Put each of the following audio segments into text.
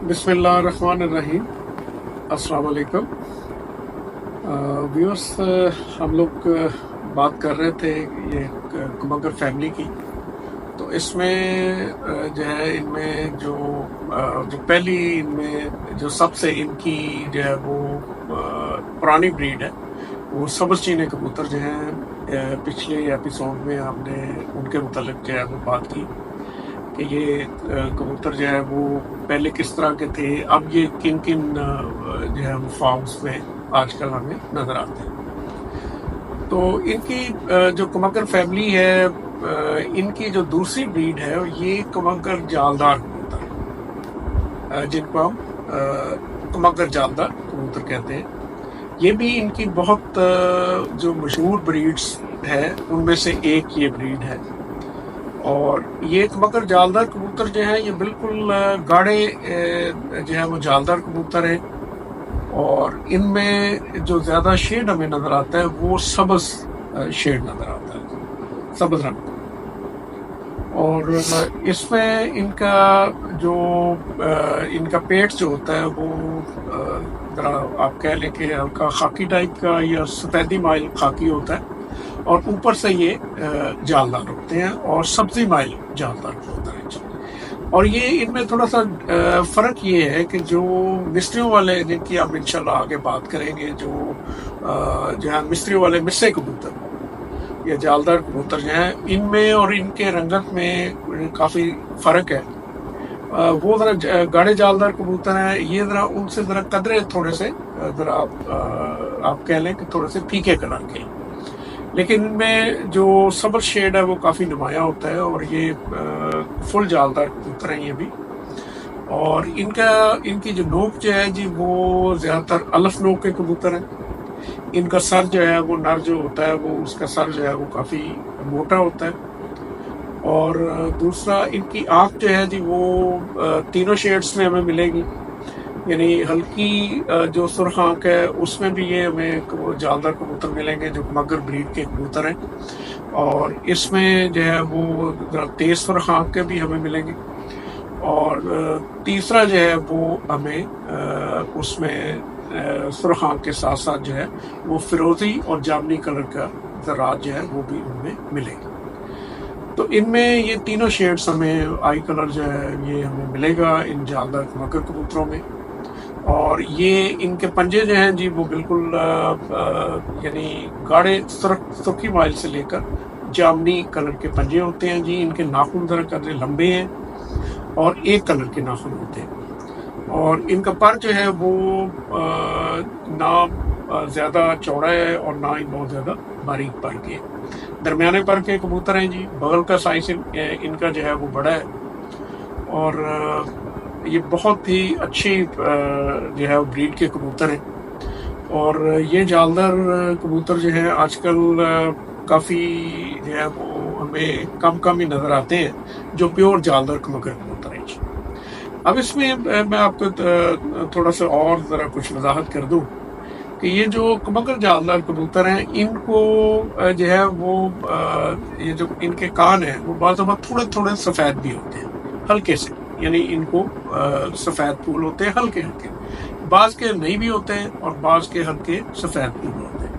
बिस्मिल्लाहिर्रहमानिर्रहीम। अस्सलाम वालेकुम व्यूअर्स। हम लोग बात कर रहे थे ये कुमगर फैमिली की। तो इसमें जो है इनमें जो पहली इनमें जो सबसे इनकी जो है वो पुरानी ब्रीड है वो सब्ज़ चीनी कबूतर जो हैं। पिछले एपिसोड में हमने उनके मुतालिक जो है वो बात की कि ये कबूतर जो है वो पहले किस तरह के थे, अब ये किन किन जो है वो फॉर्म्स में आजकल हमें नज़र आते हैं। तो इनकी जो कुमगर फैमिली है, इनकी जो दूसरी ब्रीड है ये कुमगर जालदार कबूतर, जिनको हम कुमगर जालदार कबूतर कहते हैं। ये भी इनकी बहुत जो मशहूर ब्रीड्स है उनमें से एक ये ब्रीड है। और ये कुमगर जालदार कबूतर जो है ये बिल्कुल गाढ़े जो है वो जालदार कबूतर है। और इनमें जो ज़्यादा शेड हमें नज़र आता है वो सब्ज़ शेड नज़र आता है, सब्ज़ रंग। और इसमें इनका जो इनका पेट जो होता है वो ज़रा आप कह लें कि हल्का खाकी टाइप का या सफ़ेदी माइल खाकी होता है, और ऊपर से ये जालदार होते हैं और सब्ज़ी माइल जालदार होता है। और ये इनमें थोड़ा सा फ़र्क ये है कि जो मिस्रियों वाले, जिनकी आप इंशाल्लाह आगे बात करेंगे, जो है मिस्रियों वाले मिस्से कबूतर या जालदार कबूतर जो हैं, इनमें और इनके रंगत में काफ़ी फ़र्क है। वो ज़रा गाढ़े जालदार कबूतर हैं, ये ज़रा उनसे ज़रा कदरे थोड़े से ज़रा आप कह लें कि थोड़े से फीके कलर के, लेकिन इनमें जो सब्ज़ शेड है वो काफ़ी नुमाया होता है। और ये फुल जालदार कबूतर हैं ये भी। और इनकी जो नोक जो है जी वो ज़्यादातर अलफ नोक के कबूतर हैं। इनका सर जो है वो नर जो होता है वो उसका सर जो है वो काफ़ी मोटा होता है। और दूसरा इनकी आँख जो है जी वो तीनों शेड्स में हमें मिलेगी, यानी हल्की जो सुर्ख आँख है उसमें भी ये हमें जालदार कबूतर मिलेंगे जो मगर ब्रीड के कबूतर हैं। और इसमें जो है वो तेज़ सुर्ख आँख के भी हमें मिलेंगे। और तीसरा जो है वो हमें उसमें सुर्ख आँख के साथ साथ जो है वो फिरोज़ी और जामनी कलर का ज़रात जो है वो भी उनमें मिलेगा। तो इनमें ये तीनों शेड्स हमें आई कलर जो है ये हमें मिलेगा इन जालदार मगर कबूतरों में। और ये इनके पंजे जो हैं जी वो बिल्कुल यानी गाढ़े सुर्खी माइल से लेकर जामनी कलर के पंजे होते हैं जी। इनके नाखून ज़रा कदरे लंबे हैं और एक कलर के नाखून होते हैं। और इनका पर जो है वो ना ज़्यादा चौड़ा है और ना ही बहुत ज़्यादा बारीक पर के, दरमियाने पर के कबूतर हैं जी। बगल का साइज इनका जो है वो बड़ा है। और ये बहुत ही अच्छी जो है ब्रीड के कबूतर हैं। और ये जालदार कबूतर जो है आजकल काफ़ी जो है वो हमें कम ही नज़र आते हैं जो प्योर जालदार मगर कबूतर हैं। अब इसमें मैं आपको थोड़ा सा और ज़रा कुछ वजाहत कर दूं कि ये जो मगर जालदार कबूतर हैं इनको जो है वो ये जो इनके कान हैं वो बाज़ थोड़े सफ़ेद भी होते हैं, हल्के से, यानी इनको सफ़ेद फूल होते हैं हल्के हल्के। बाज़ के नहीं भी होते हैं और बाज़ के हल्के सफ़ेद फूल होते हैं।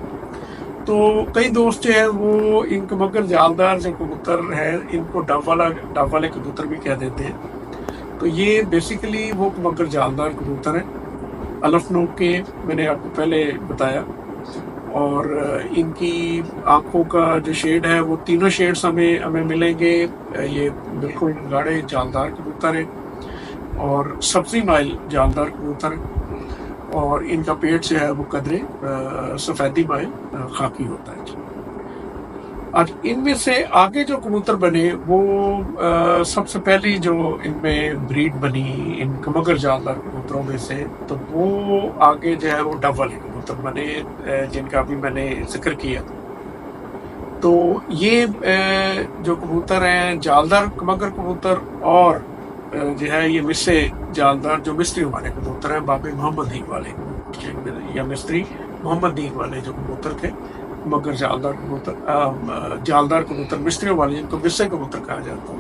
तो कई दोस्त जो है वो इन मगर जालदार जो कबूतर है इनको डब वाले कबूतर भी कह देते हैं। तो ये बेसिकली वो मगर जालदार कबूतर हैं, अलफ नोक के, मैंने आपको पहले बताया। और इनकी आँखों का जो शेड है वो तीनों शेड्स हमें मिलेंगे। ये बिल्कुल गाढ़े जालदार कबूतर हैं और सब्ज़ी माइल जालदार कबूतर हैं। और इनका पेट जो है वो कदरे सफ़ेदी माइल खाकी होता है। आज इनमें से आगे जो कबूतर बने वो सबसे पहली जो इनमें ब्रीड बनी इन मगर जालदार कबूतरों में से, तो वो आगे जो है वो डब वाले कबूतर बने जिनका भी मैंने जिक्र किया। तो ये जो कबूतर हैं जालदार मगर कबूतर और जो है ये मिस्से जालदार जो मिस्त्री वाले कबूतर हैं, बाबे मोहम्मद दीग वाले या मिस्त्री मोहम्मद दीग वाले जो कबूतर थे, मगर जालदार कबूतर मिस्त्रियों वाले जिनको मिस्से कबूतर कहा जाता है,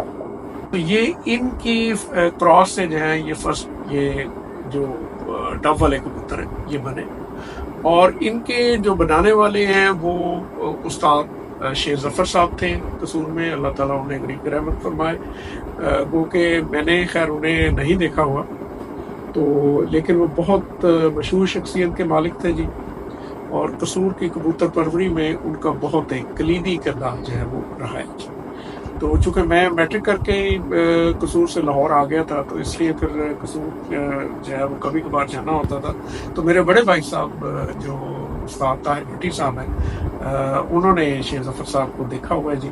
तो ये इनकी क्रॉस से जो है ये फर्स्ट ये जो डब वाले कबूतर हैं ये बने। और इनके जो बनाने वाले हैं वो उस्ताद शेख जफर साहब थे कसूर में, अल्लाह ताला उन्हें गरीब की रहमत फरमाए। वो कि मैंने खैर उन्हें नहीं देखा हुआ तो, लेकिन वो बहुत मशहूर शख्सियत के मालिक थे जी। और कसूर की कबूतर परवरी में उनका बहुत एक कलीदी किरदार जो है वो रहा है जी। तो चूँकि मैं मैट्रिक करके कसूर से लाहौर आ गया था तो इसलिए फिर कसूर जो है वो कभी कभार जाना होता था। तो मेरे बड़े भाई साहब जो उस्ताद ताहिर भट्टी साहब हैं उन्होंने शेख जफर साहब को देखा हुआ है जी।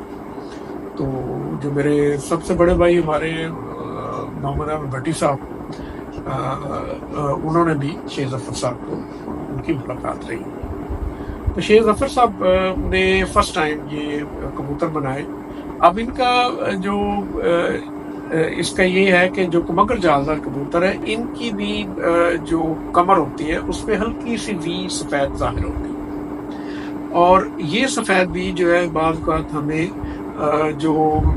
तो जो मेरे सबसे बड़े भाई हमारे मोहम्मद अहमद भट्टी साहब उन्होंने भी शेख जफर साहब को उनकी मुलाकात रही। तो शेख जफर साहब ने फर्स्ट टाइम ये कबूतर बनाए। अब इनका जो इसका ये है कि जो कमगर जालदार कबूतर है इनकी भी जो कमर होती है उस पर हल्की सी वी सफ़ेद ज़ाहिर होती है। और ये सफ़ेद वी जो है बाज़ औक़ात हमें जो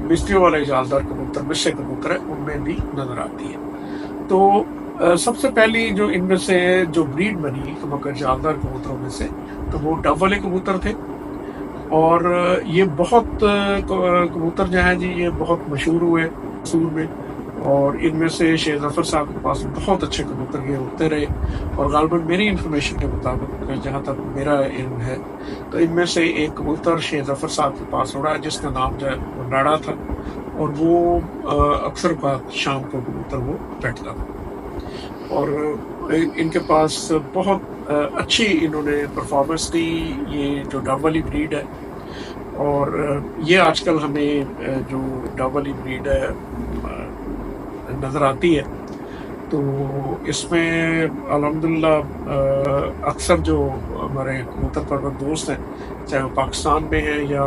मिस्त्रियों वाले जालदार कबूतर मिस्से कबूतर है उनमें भी नज़र आती है। तो सबसे पहली जो इनमें से जो ब्रीड बनी कमगर जालदार कबूतरों में से तो वो डब वाले कबूतर थे। और ये बहुत कबूतर जो हैं जी ये बहुत मशहूर हुए कसूर में। और इनमें से शेख जफर साहब के पास बहुत अच्छे कबूतर ये होते रहे। और गालबन मेरी इंफॉर्मेशन के मुताबिक जहाँ तक मेरा इल्म है तो इनमें से एक कबूतर शेख जफर साहब के पास उड़ा जिसका नाम जो है वो नाड़ा था। और वो अक्सर बात शाम को कबूतर वो बैठता था। और इनके पास बहुत अच्छी इन्होंने परफॉर्मेंस दी ये जो डब वाली ब्रीड है। और ये आजकल हमें जो डब वाली ब्रीड है नज़र आती है तो इसमें अल्हम्दुलिल्लाह अक्सर जो हमारे कबूतर परवर दोस्त हैं चाहे वो पाकिस्तान में हैं या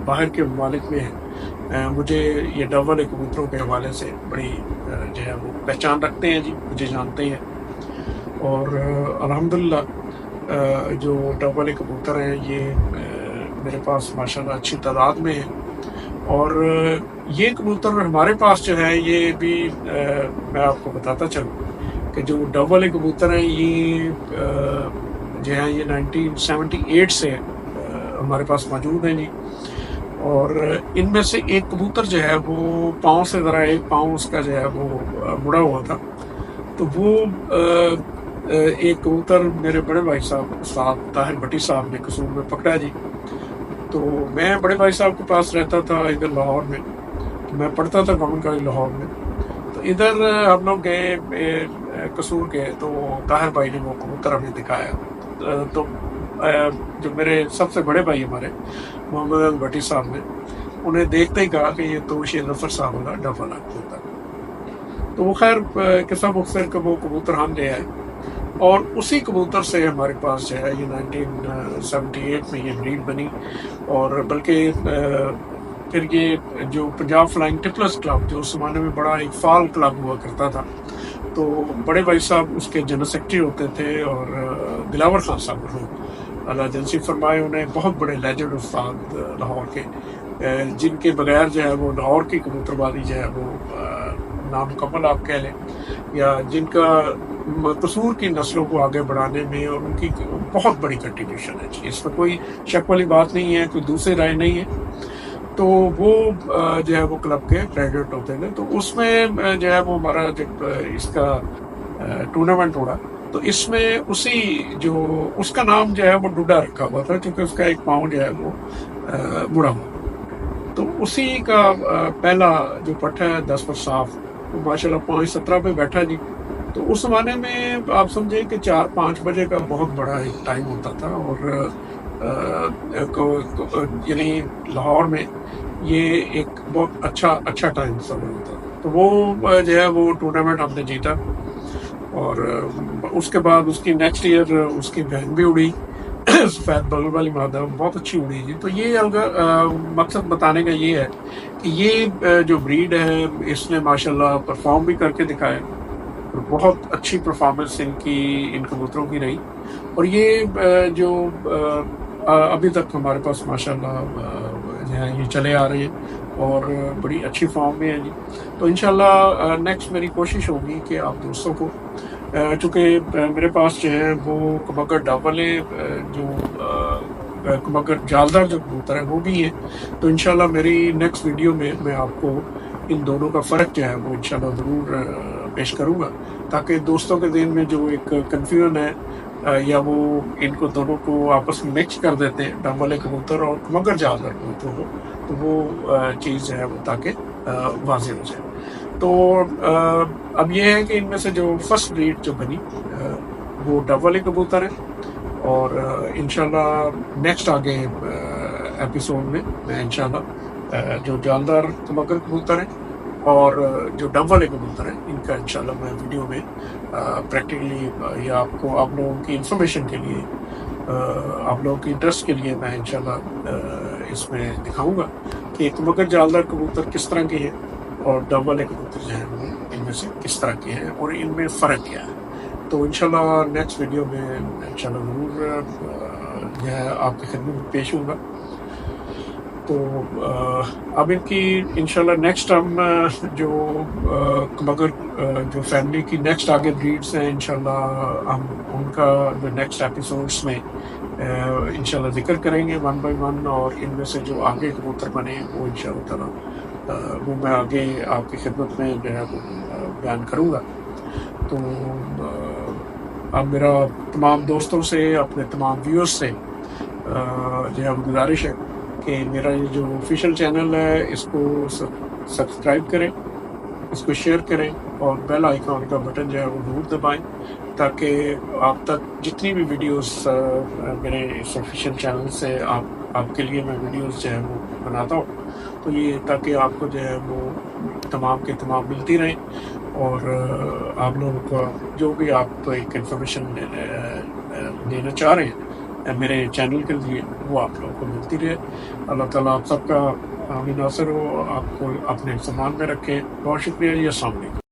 बाहर के ममालिक में हैं मुझे ये डब वाले कबूतरों के हवाले से बड़ी जो है वो पहचान रखते हैं जी, मुझे जानते हैं। और अल्हम्दुलिल्लाह जो डब वाले कबूतर हैं ये मेरे पास माशाल्लाह अच्छी तादाद में है। और ये कबूतर हमारे पास जो है ये भी मैं आपको बताता चलूँ कि जो डब वाले कबूतर हैं ये जो है ये 1978 से हमारे पास मौजूद हैं जी। और इनमें से एक कबूतर जो है वो पाँव से ज़रा एक पाँव उसका जो है वो मुड़ा हुआ था। तो वो एक कबूतर मेरे बड़े भाई साहब उस्ताद ताहिर भट्टी साहब ने कसूर में पकड़ा जी। तो मैं बड़े भाई साहब के पास रहता था इधर लाहौर में, तो मैं पढ़ता था गवर्नमेंट कॉलेज लाहौर में। तो इधर हम लोग गए कसूर के तो ताहिर भाई ने वो कबूतर हमें दिखाया। तो जो मेरे सबसे बड़े भाई हमारे मोहम्मद अहमद भट्टी साहब ने उन्हें देखते ही कहा कि ये तो शेख जफर साहब वाला डब वाला कबूतर। तो वो खैर किस्सा मुख्तर का वो कबूतर हम ले आए। और उसी कबूतर से हमारे पास जो है ये 1978 में ये ब्रीड बनी। और बल्कि फिर ये जो पंजाब फ्लाइंग टिपलर्स क्लब जो उस ज़माने में बड़ा एक फाल क्लब हुआ करता था तो बड़े भाई साहब उसके जनरल सेक्रेटरी होते थे। और दिलावर खान साहब अल्लाह जंसी फरमाए उन्हें बहुत बड़े लेजेंड उस्ताद लाहौर के जिनके बगैर जो है वो लाहौर की कबूतरबाजी जो है वो नामुकम्मल आप कह लें या जिनका कसूर की नस्लों को आगे बढ़ाने में और उनकी बहुत बड़ी कंट्रीब्यूशन है। इसमें कोई शक वाली बात नहीं है, कोई दूसरी राय नहीं है। तो वो जो है वो क्लब के प्रेसिडेंट होते थे। तो उसमें जो है वो हमारा जब इसका टूर्नामेंट हुआ तो इसमें उसी जो उसका नाम जो है वो डुडा रखा हुआ था क्योंकि उसका एक पाँव जो है वो मुड़ा हुआ। तो उसी का पहला जो पट्टा है 10 पर साफ वो माशाल्लाह 5:17 पे बैठा जी। तो उस ज़माने में आप समझे कि 4-5 बजे का बहुत बड़ा एक टाइम होता था। और यानी लाहौर में ये एक बहुत अच्छा टाइम समझ होता था। तो वो जो है वो टूर्नामेंट हमने जीता। और उसके बाद उसकी नेक्स्ट ईयर उसकी बहन भी उड़ी सफ़ेद बगल वाली मादा बहुत अच्छी उड़ी जी। तो ये मकसद बताने का ये है कि ये जो ब्रीड है इसने माशाल्लाह परफॉर्म भी करके दिखाया और बहुत अच्छी परफॉर्मेंस इन कबूतरों की रही। और ये जो अभी तक हमारे पास माशाल्लाह जो है ये चले आ रहे हैं اور بڑی اچھی فارم میں ہیں جی. تو انشاءاللہ نیکسٹ میری کوشش ہوگی کہ آپ دوستوں کو چونکہ میرے پاس جو ہے وہ کبگر ڈب والے جو کبگر جالدار جو کبوتر ہیں وہ بھی ہیں. تو انشاءاللہ میری نیکسٹ ویڈیو میں میں آپ کو ان دونوں کا فرق جو ہے وہ انشاءاللہ ضرور پیش کروں گا، تاکہ دوستوں کے ذہن میں جو ایک کنفیوژن ہے یا وہ ان کو دونوں کو آپس میں مکس کر دیتے ہیں، ڈب والے کبوتر اور کبگر جالدار کبوتر کو، تو وہ چیز جو ہے وہ تاکہ واضح ہو جائے. تو اب یہ ہے کہ ان میں سے جو فرسٹ بریڈ جو بنی وہ ڈب والے کبوتر ہیں، اور انشاءاللہ نیکسٹ آگے ایپیسوڈ میں انشاءاللہ جو جالدار کبگر کبوتر ہیں اور جو ڈب والے کبوتر ہیں ان کا انشاءاللہ میں ویڈیو میں پریکٹیکلی یا آپ لوگوں کی انفارمیشن کے لیے، آپ لوگوں کی انٹرسٹ کے لیے میں انشاءاللہ اس میں دکھاؤں گا کہ کبگر جالدار کبوتر کس طرح کے ہیں اور ڈب والے کبوتر جو ہیں وہ ان میں سے کس طرح کے ہیں اور ان میں فرق کیا ہے. تو انشاءاللہ نیکسٹ ویڈیو میں انشاءاللہ ضرور جو ہے آپ کی خدمت میں پیش ہوں گا. تو اب ان کی انشاءاللہ نیکسٹ ہم جو کبگر جو فیملی کی نیکسٹ آگے بریڈس ہیں انشاءاللہ ہم ان کا جو نیکسٹ ایپیسوڈس میں انشاءاللہ ذکر کریں گے ون بائی ون، اور ان میں سے جو آگے کبوتر بنے وہ انشاءاللہ تعالیٰ وہ میں آگے آپ کی خدمت میں جو ہے وہ بیان کروں گا. تو اب میرا تمام دوستوں سے، اپنے تمام ویورز سے جو ہے گزارش ہے کہ میرا یہ جو آفیشیل چینل ہے اس کو سبسکرائب کریں، اس کو شیئر کریں اور بیل آئیکن کا بٹن جو ہے وہ ضرور دبائیں، تاکہ آپ تک جتنی بھی ویڈیوز میرے اس آفیشیل چینل سے آپ کے لیے میں ویڈیوز جو ہے وہ بناتا ہوں، تو یہ تاکہ آپ کو جو ہے وہ تمام کے تمام ملتی رہیں، اور آپ لوگوں کو جو بھی آپ ایک انفارمیشن دینا چاہ رہے ہیں میرے چینل کے لیے وہ آپ لوگوں کو ملتی رہے. اللہ تعالیٰ آپ سب کا حامی ناصر ہو، آپ کو اپنے سامان میں رکھے. بہت شکریہ جی. السلام علیکم.